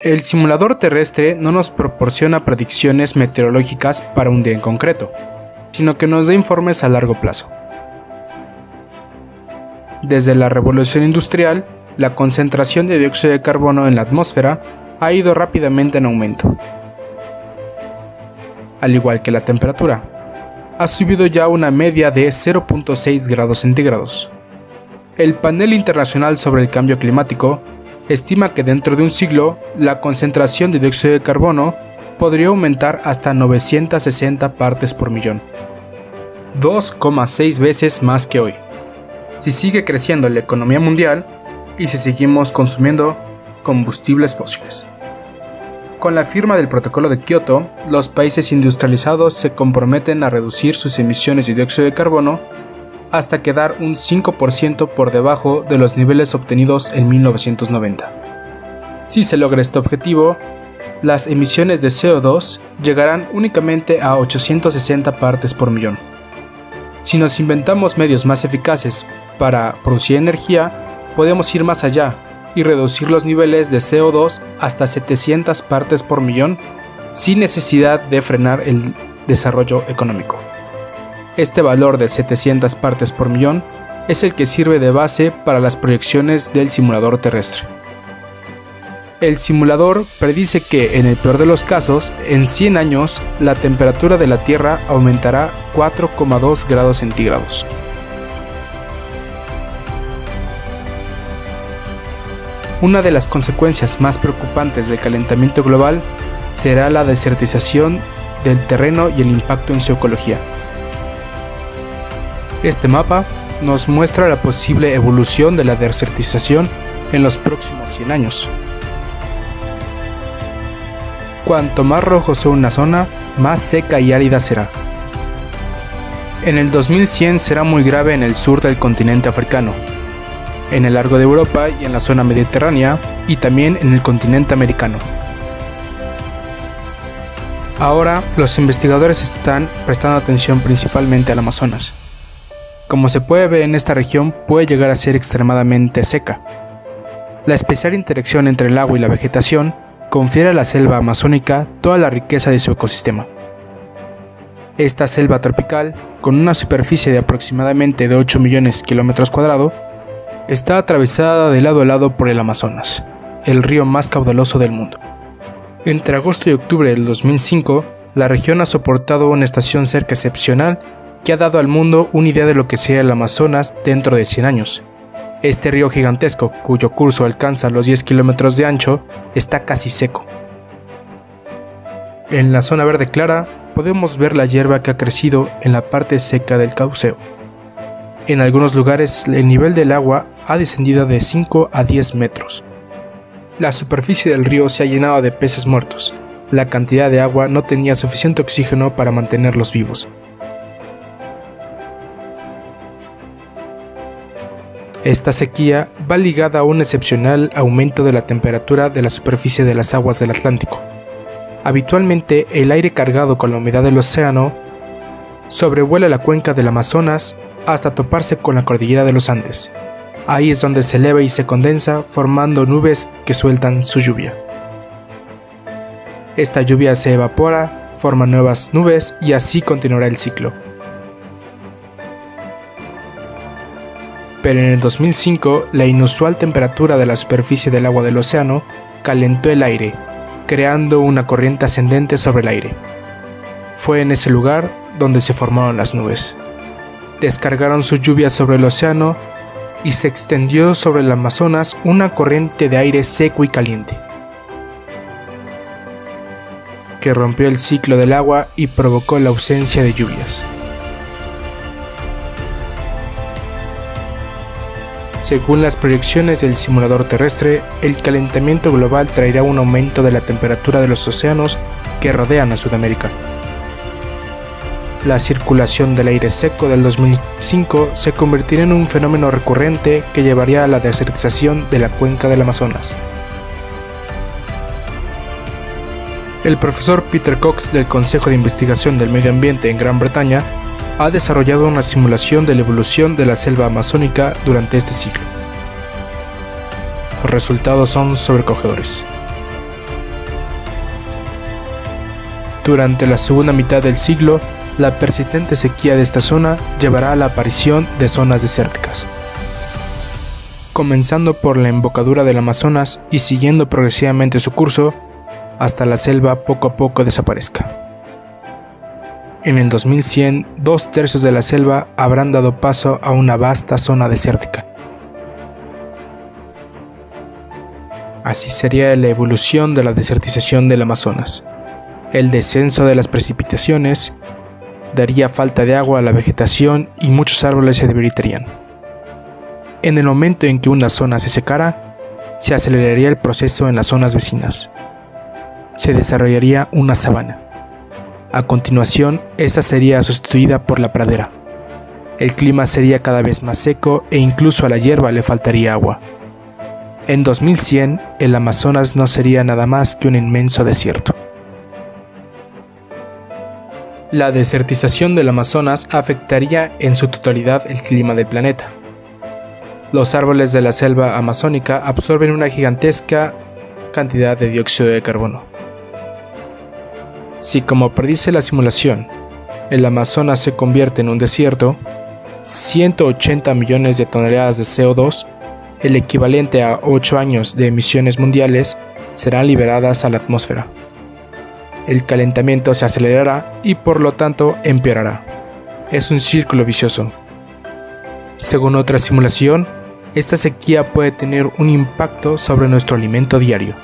El simulador terrestre no nos proporciona predicciones meteorológicas para un día en concreto, sino que nos da informes a largo plazo. Desde la revolución industrial, la concentración de dióxido de carbono en la atmósfera ha ido rápidamente en aumento. Al igual que la temperatura, ha subido ya una media de 0.6 grados centígrados. El Panel Internacional sobre el Cambio Climático estima que dentro de un siglo, la concentración de dióxido de carbono podría aumentar hasta 960 partes por millón, 2,6 veces más que hoy, si sigue creciendo la economía mundial y si seguimos consumiendo combustibles fósiles. Con la firma del Protocolo de Kioto, los países industrializados se comprometen a reducir sus emisiones de dióxido de carbono hasta quedar un 5% por debajo de los niveles obtenidos en 1990. Si se logra este objetivo, las emisiones de CO2 llegarán únicamente a 860 partes por millón. Si nos inventamos medios más eficaces para producir energía, podemos ir más allá y reducir los niveles de CO2 hasta 700 partes por millón sin necesidad de frenar el desarrollo económico. Este valor de 700 partes por millón es el que sirve de base para las proyecciones del simulador terrestre. El simulador predice que, en el peor de los casos, en 100 años, la temperatura de la Tierra aumentará 4,2 grados centígrados. Una de las consecuencias más preocupantes del calentamiento global será la desertización del terreno y el impacto en su ecología. Este mapa nos muestra la posible evolución de la desertización en los próximos 100 años. Cuanto más rojo sea una zona, más seca y árida será. En el 2100 será muy grave en el sur del continente africano, en el largo de Europa y en la zona mediterránea, y también en el continente americano. Ahora, los investigadores están prestando atención principalmente al Amazonas. Como se puede ver en esta región, puede llegar a ser extremadamente seca. La especial interacción entre el agua y la vegetación confiere a la selva amazónica toda la riqueza de su ecosistema. Esta selva tropical, con una superficie de aproximadamente de 8 millones de kilómetros cuadrados, está atravesada de lado a lado por el Amazonas, el río más caudaloso del mundo. Entre agosto y octubre del 2005, la región ha soportado una estación seca excepcional que ha dado al mundo una idea de lo que sería el Amazonas dentro de 100 años. Este río gigantesco, cuyo curso alcanza los 10 kilómetros de ancho, está casi seco. En la zona verde clara podemos ver la hierba que ha crecido en la parte seca del cauceo. En algunos lugares el nivel del agua ha descendido de 5 a 10 metros. La superficie del río se ha llenado de peces muertos. La cantidad de agua no tenía suficiente oxígeno para mantenerlos vivos. Esta sequía va ligada a un excepcional aumento de la temperatura de la superficie de las aguas del Atlántico. Habitualmente, el aire cargado con la humedad del océano sobrevuela la cuenca del Amazonas hasta toparse con la cordillera de los Andes. Ahí es donde se eleva y se condensa, formando nubes que sueltan su lluvia. Esta lluvia se evapora, forma nuevas nubes y así continuará el ciclo. Pero en el 2005, la inusual temperatura de la superficie del agua del océano calentó el aire, creando una corriente ascendente sobre el aire. Fue en ese lugar donde se formaron las nubes. Descargaron su lluvia sobre el océano y se extendió sobre el Amazonas una corriente de aire seco y caliente, que rompió el ciclo del agua y provocó la ausencia de lluvias. Según las proyecciones del simulador terrestre, el calentamiento global traerá un aumento de la temperatura de los océanos que rodean a Sudamérica. La circulación del aire seco del 2005 se convertirá en un fenómeno recurrente que llevaría a la desertización de la cuenca del Amazonas. El profesor Peter Cox del Consejo de Investigación del Medio Ambiente en Gran Bretaña ha desarrollado una simulación de la evolución de la selva amazónica durante este siglo. Los resultados son sobrecogedores. Durante la segunda mitad del siglo, la persistente sequía de esta zona llevará a la aparición de zonas desérticas, comenzando por la embocadura del Amazonas y siguiendo progresivamente su curso hasta la selva poco a poco desaparezca. En el 2100, 2/3 de la selva habrán dado paso a una vasta zona desértica. Así sería la evolución de la desertización del Amazonas. El descenso de las precipitaciones daría falta de agua a la vegetación y muchos árboles se debilitarían. En el momento en que una zona se secara, se aceleraría el proceso en las zonas vecinas. Se desarrollaría una sabana. A continuación, esta sería sustituida por la pradera. El clima sería cada vez más seco e incluso a la hierba le faltaría agua. En 2100, el Amazonas no sería nada más que un inmenso desierto. La desertización del Amazonas afectaría en su totalidad el clima del planeta. Los árboles de la selva amazónica absorben una gigantesca cantidad de dióxido de carbono. Si, como predice la simulación, el Amazonas se convierte en un desierto, 180 millones de toneladas de CO2, el equivalente a 8 años de emisiones mundiales, serán liberadas a la atmósfera. El calentamiento se acelerará y por lo tanto empeorará. Es un círculo vicioso. Según otra simulación, esta sequía puede tener un impacto sobre nuestro alimento diario.